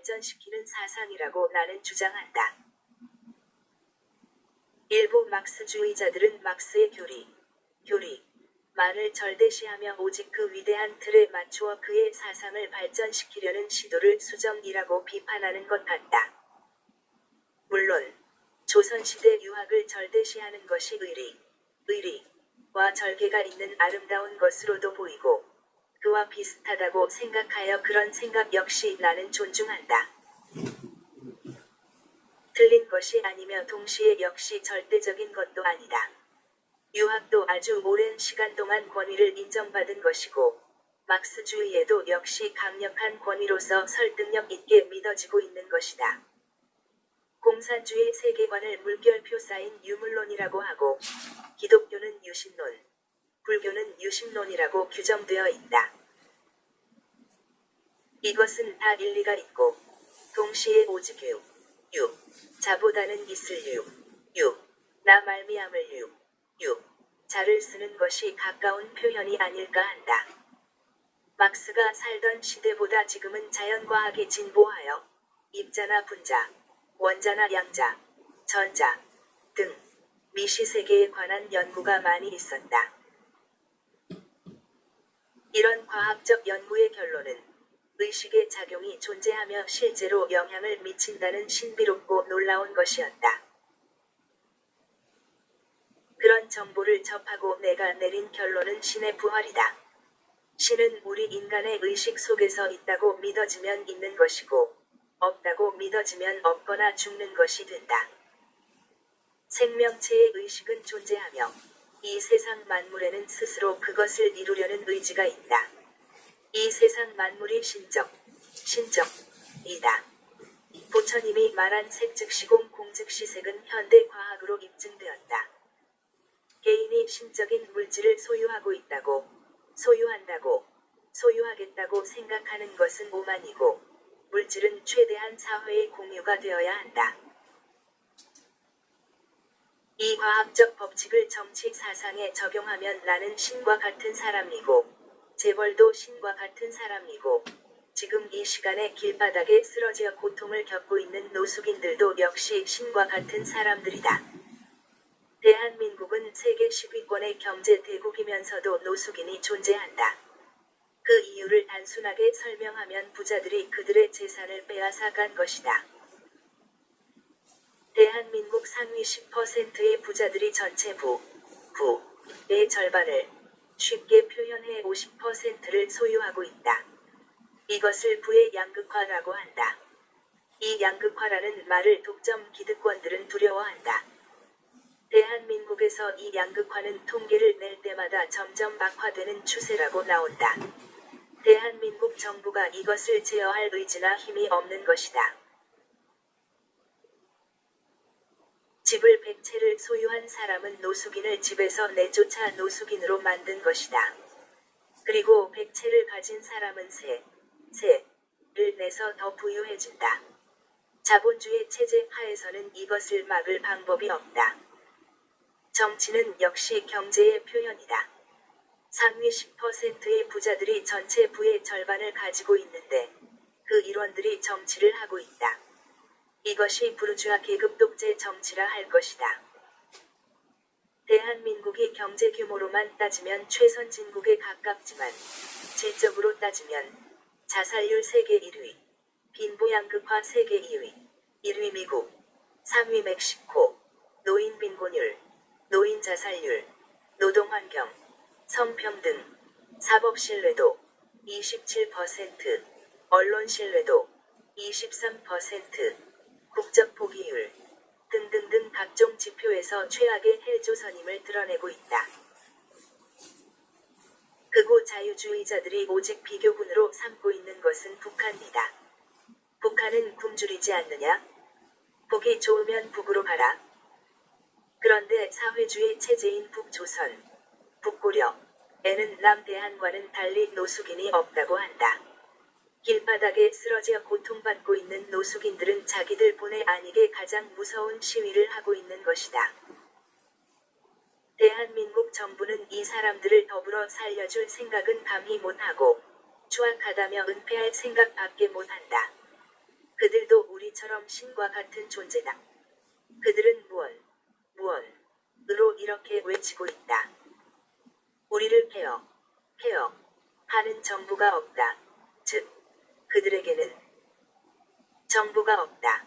발전시키는 사상이라고 나는 주장한다. 일부 막스주의자들은 막스의 교리만을 절대시하며 오직 그 위대한 틀에 맞추어 그의 사상을 발전시키려는 시도를 수정이라고 비판하는 것 같다. 물론 조선시대 유학을 절대시하는 것이 의리와 절개가 있는 아름다운 것으로도 보이고 그와 비슷하다고 생각하여 그런 생각 역시 나는 존중한다. 틀린 것이 아니며 동시에 역시 절대적인 것도 아니다. 유학도 아주 오랜 시간 동안 권위를 인정받은 것이고 막스주의에도 역시 강력한 권위로서 설득력 있게 믿어지고 있는 것이다. 공산주의 세계관을 물결표 쌓인 유물론이라고 하고 기독교는 유신론, 불교는 유심론이라고 규정되어 있다. 이것은 다 일리가 있고 동시에 오직 자보다는 있을 나 말미암을 자를 쓰는 것이 가까운 표현이 아닐까 한다. 막스가 살던 시대보다 지금은 자연과학이 진보하여 입자나 분자, 원자나 양자, 전자 등 미시세계에 관한 연구가 많이 있었다. 이런 과학적 연구의 결론은 의식의 작용이 존재하며 실제로 영향을 미친다는 신비롭고 놀라운 것이었다. 그런 정보를 접하고 내가 내린 결론은 신의 부활이다. 신은 우리 인간의 의식 속에서 있다고 믿어지면 있는 것이고 없다고 믿어지면 없거나 죽는 것이 된다. 생명체의 의식은 존재하며 이 세상 만물에는 스스로 그것을 이루려는 의지가 있다. 이 세상 만물이 신적이다. 부처님이 말한 색 즉시 공 즉시 색은 현대 과학으로 입증되었다. 개인이 신적인 물질을 소유하겠다고 생각하는 것은 오만이고 물질은 최대한 사회의 공유가 되어야 한다. 이 과학적 법칙을 정치 사상에 적용하면 나는 신과 같은 사람이고 재벌도 신과 같은 사람이고 지금 이 시간에 길바닥에 쓰러져 고통을 겪고 있는 노숙인들도 역시 신과 같은 사람들이다. 대한민국은 세계 10위권의 경제 대국이면서도 노숙인이 존재한다. 그 이유를 단순하게 설명하면 부자들이 그들의 재산을 빼앗아 간 것이다. 대한민국 상위 10%의 부자들이 전체 부의 절반을 쉽게 표현해 50%를 소유하고 있다. 이것을 부의 양극화라고 한다. 이 양극화라는 말을 독점 기득권들은 두려워한다. 대한민국에서 이 양극화는 통계를 낼 때마다 점점 악화되는 추세라고 나온다. 대한민국 정부가 이것을 제어할 의지나 힘이 없는 것이다. 집을 100채를 소유한 사람은 노숙인을 집에서 내쫓아 노숙인으로 만든 것이다. 그리고 100채를 가진 사람은 세를 내서 더 부유해진다. 자본주의 체제 하에서는 이것을 막을 방법이 없다. 정치는 역시 경제의 표현이다. 상위 10%의 부자들이 전체 부의 절반을 가지고 있는데 그 일원들이 정치를 하고 있다. 이것이 부르주아 계급 독재 정치라 할 것이다. 대한민국이 경제 규모로만 따지면 최선진국에 가깝지만 질적으로 따지면 자살률 세계 1위, 빈부양극화 세계 2위, 1위 미국, 3위 멕시코, 노인 빈곤율, 노인 자살률, 노동환경, 성평등, 사법 신뢰도 27%, 언론 신뢰도 23%, 국적 포기율 등등등 각종 지표에서 최악의 헬조선임을 드러내고 있다. 극우 자유주의자들이 오직 비교군으로 삼고 있는 것은 북한이다. 북한은 굶주리지 않느냐? 보기 좋으면 북으로 가라. 그런데 사회주의 체제인 북조선, 북고려에는 남대한과는 달리 노숙인이 없다고 한다. 길바닥에 쓰러져 고통받고 있는 노숙인들은 자기들 본의 아니게 가장 무서운 시위를 하고 있는 것이다. 대한민국 정부는 이 사람들을 더불어 살려줄 생각은 감히 못하고 추악하다며 은폐할 생각밖에 못한다. 그들도 우리처럼 신과 같은 존재다. 그들은 무언으로 이렇게 외치고 있다. 우리를 케어 하는 정부가 없다. 즉, 그들에게는 정부가 없다.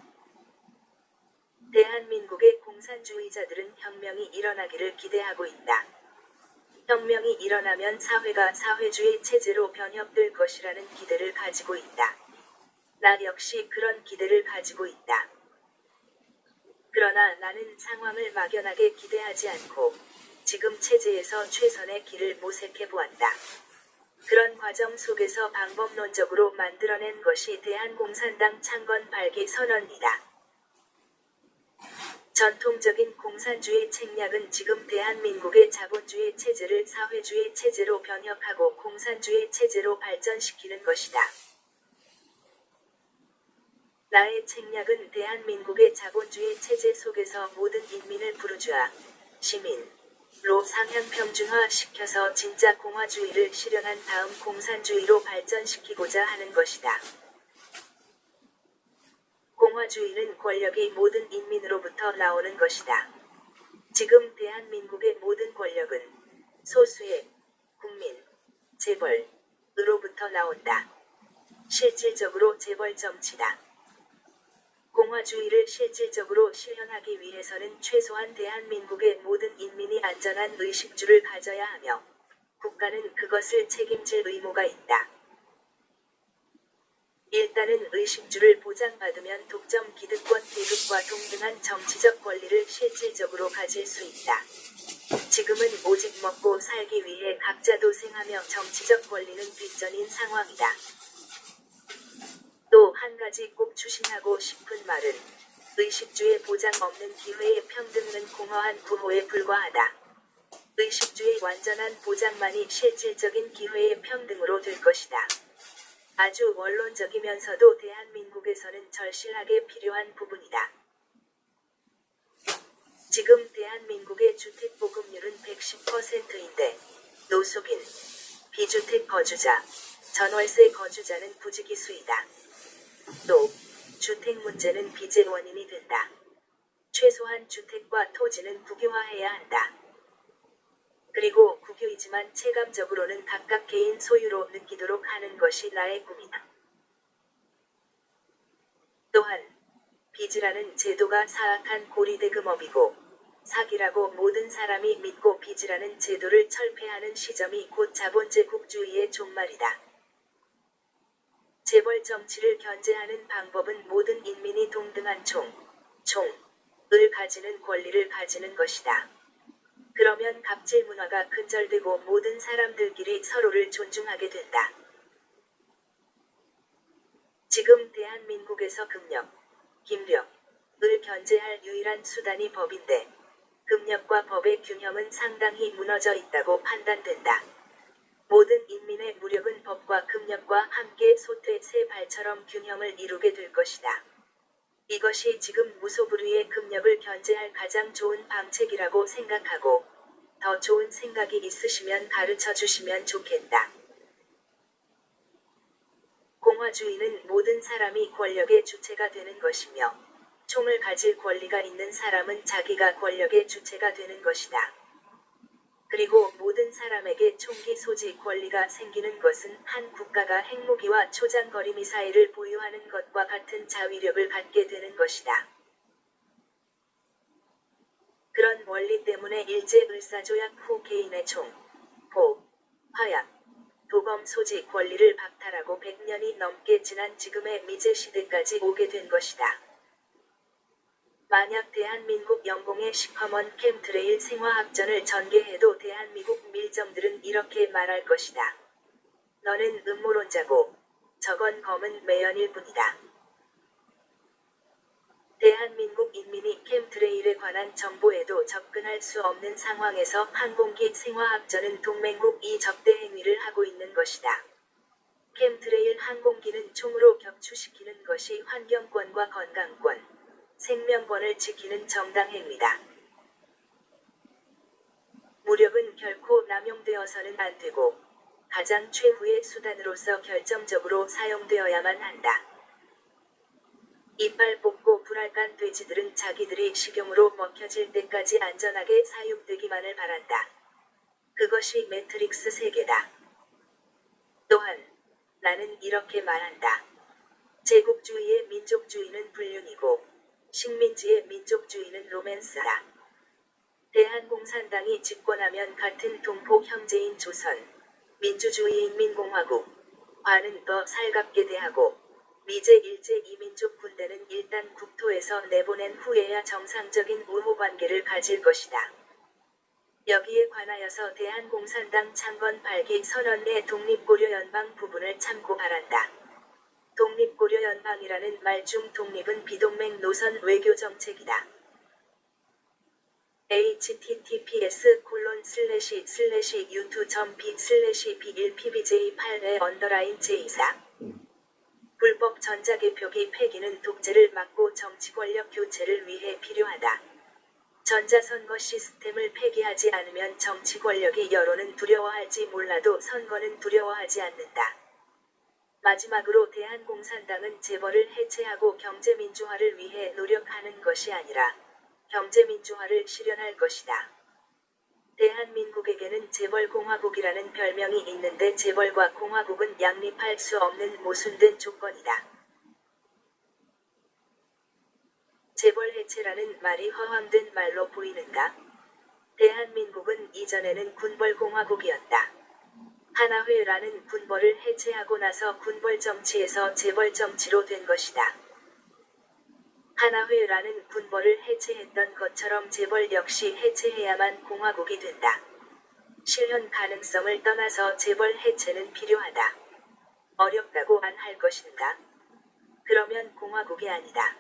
대한민국의 공산주의자들은 혁명이 일어나기를 기대하고 있다. 혁명이 일어나면 사회가 사회주의 체제로 변혁될 것이라는 기대를 가지고 있다. 나 역시 그런 기대를 가지고 있다. 그러나 나는 상황을 막연하게 기대하지 않고 지금 체제에서 최선의 길을 모색해 보았다. 그런 과정 속에서 방법론적으로 만들어낸 것이 대한공산당 창건 8기 선언이다. 전통적인 공산주의 책략은 지금 대한민국의 자본주의 체제를 사회주의 체제로 변혁하고 공산주의 체제로 발전시키는 것이다. 나의 책략은 대한민국의 자본주의 체제 속에서 모든 인민을 부르주아, 시민로 상향 평준화시켜서 진짜 공화주의를 실현한 다음 공산주의로 발전시키고자 하는 것이다. 공화주의는 권력이 모든 인민으로부터 나오는 것이다. 지금 대한민국의 모든 권력은 소수의 국민, 재벌으로부터 나온다. 실질적으로 재벌 정치다. 공화주의를 실질적으로 실현하기 위해서는 최소한 대한민국의 모든 인민이 안전한 의식주를 가져야 하며 국가는 그것을 책임질 의무가 있다. 일단은 의식주를 보장받으면 독점 기득권 계급과 동등한 정치적 권리를 실질적으로 가질 수 있다. 지금은 오직 먹고 살기 위해 각자 도생하며 정치적 권리는 뒷전인 상황이다. 또 한 가지 꼭 추신하고 싶은 말은 의식주의 보장 없는 기회의 평등은 공허한 구호에 불과하다. 의식주의 완전한 보장만이 실질적인 기회의 평등으로 될 것이다. 아주 원론적이면서도 대한민국에서는 절실하게 필요한 부분이다. 지금 대한민국의 주택보급률은 110%인데 노숙인, 비주택 거주자, 전월세 거주자는 부지기수이다. 또 주택 문제는 빚의 원인이 된다. 최소한 주택과 토지는 국유화해야 한다. 그리고 국유이지만 체감적으로는 각각 개인 소유로 느끼도록 하는 것이 나의 꿈이다. 또한 빚이라는 제도가 사악한 고리대금업이고 사기라고 모든 사람이 믿고 빚이라는 제도를 철폐하는 시점이 곧 자본제국주의의 종말이다. 재벌 정치를 견제하는 방법은 모든 인민이 동등한 총을 가지는 권리를 가지는 것이다. 그러면 갑질 문화가 근절되고 모든 사람들끼리 서로를 존중하게 된다. 지금 대한민국에서 금력, 김력을 견제할 유일한 수단이 법인데 금력과 법의 균형은 상당히 무너져 있다고 판단된다. 모든 인민의 무력은 법과 금력과 함께 소퇴 새 발처럼 균형을 이루게 될 것이다. 이것이 지금 무소불위의 금력을 견제할 가장 좋은 방책이라고 생각하고 더 좋은 생각이 있으시면 가르쳐 주시면 좋겠다. 공화주의는 모든 사람이 권력의 주체가 되는 것이며 총을 가질 권리가 있는 사람은 자기가 권력의 주체가 되는 것이다. 그리고 모든 사람에게 총기 소지 권리가 생기는 것은 한 국가가 핵무기와 초장거리 미사일을 보유하는 것과 같은 자위력을 갖게 되는 것이다. 그런 원리 때문에 일제을사조약 후 개인의 총, 포, 화약, 도검 소지 권리를 박탈하고 100년이 넘게 지난 지금의 미제시대까지 오게 된 것이다. 만약 대한민국 영공의 시커먼 캠트레일 생화학전을 전개해도 대한민국 밀정들은 이렇게 말할 것이다. 너는 음모론자고 저건 검은 매연일 뿐이다. 대한민국 인민이 캠트레일에 관한 정보에도 접근할 수 없는 상황에서 항공기 생화학전은 동맹국이 적대 행위를 하고 있는 것이다. 캠트레일 항공기는 총으로 격추시키는 것이 환경권과 건강권, 생명권을 지키는 정당 행위다. 무력은 결코 남용되어서는 안 되고 가장 최후의 수단으로서 결정적으로 사용되어야만 한다. 이빨 뽑고 불알간 돼지들은 자기들이 식용으로 먹혀질 때까지 안전하게 사육되기만을 바란다. 그것이 매트릭스 세계다. 또한 나는 이렇게 말한다. 제국주의의 민족주의는 불륜이고 식민지의 민족주의는 로맨스다. 대한공산당이 집권하면 같은 동포 형제인 조선 민주주의인민공화국과는 더 살갑게 대하고 미제 일제 이민족 군대는 일단 국토에서 내보낸 후에야 정상적인 우호관계를 가질 것이다. 여기에 관하여서 대한공산당 창건 8기 선언의 독립고려연방 부분을 참고 바란다. 독립고려연방이라는 말 중 독립은 비동맹 노선 외교정책이다. https://u2.b/b1pbj8의_j4 불법 전자개표기 폐기는 독재를 막고 정치권력 교체를 위해 필요하다. 전자선거 시스템을 폐기하지 않으면 정치 권력이 여론은 두려워할지 몰라도 선거는 두려워하지 않는다. 마지막으로 대한공산당은 재벌을 해체하고 경제민주화를 위해 노력하는 것이 아니라 경제민주화를 실현할 것이다. 대한민국에게는 재벌공화국이라는 별명이 있는데 재벌과 공화국은 양립할 수 없는 모순된 조건이다. 재벌 해체라는 말이 허황된 말로 보이는가? 대한민국은 이전에는 군벌공화국이었다. 하나회라는 군벌을 해체하고 나서 군벌 정치에서 재벌 정치로 된 것이다. 하나회라는 군벌을 해체했던 것처럼 재벌 역시 해체해야만 공화국이 된다. 실현 가능성을 떠나서 재벌 해체는 필요하다. 어렵다고 안 할 것인가? 그러면 공화국이 아니다.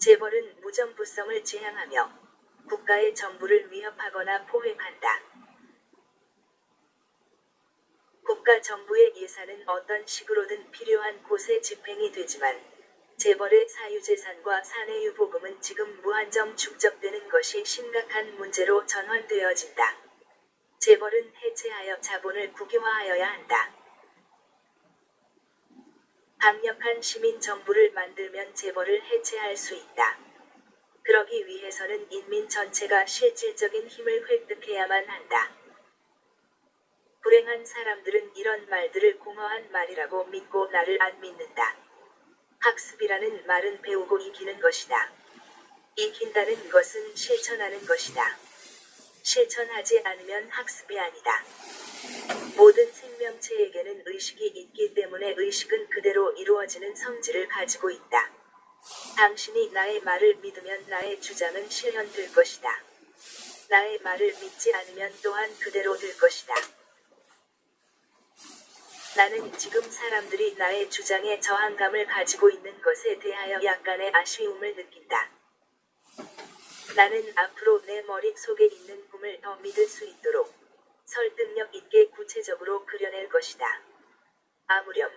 재벌은 무정부성을 지향하며 국가의 정부를 위협하거나 포획한다. 국가 정부의 예산은 어떤 식으로든 필요한 곳에 집행이 되지만 재벌의 사유재산과 사내유보금은 지금 무한정 축적되는 것이 심각한 문제로 전환되어진다. 재벌은 해체하여 자본을 국유화하여야 한다. 강력한 시민정부를 만들면 재벌을 해체할 수 있다. 그러기 위해서는 인민 전체가 실질적인 힘을 획득해야만 한다. 불행한 사람들은 이런 말들을 공허한 말이라고 믿고 나를 안 믿는다. 학습이라는 말은 배우고 익히는 것이다. 익힌다는 것은 실천하는 것이다. 실천하지 않으면 학습이 아니다. 모든 생명체에게는 의식이 있기 때문에 의식은 그대로 이루어지는 성질을 가지고 있다. 당신이 나의 말을 믿으면 나의 주장은 실현될 것이다. 나의 말을 믿지 않으면 또한 그대로 될 것이다. 나는 지금 사람들이 나의 주장에 저항감을 가지고 있는 것에 대하여 약간의 아쉬움을 느낀다. 나는 앞으로 내 머릿속에 있는 꿈을 더 믿을 수 있도록 설득력 있게 구체적으로 그려낼 것이다. 아무렴.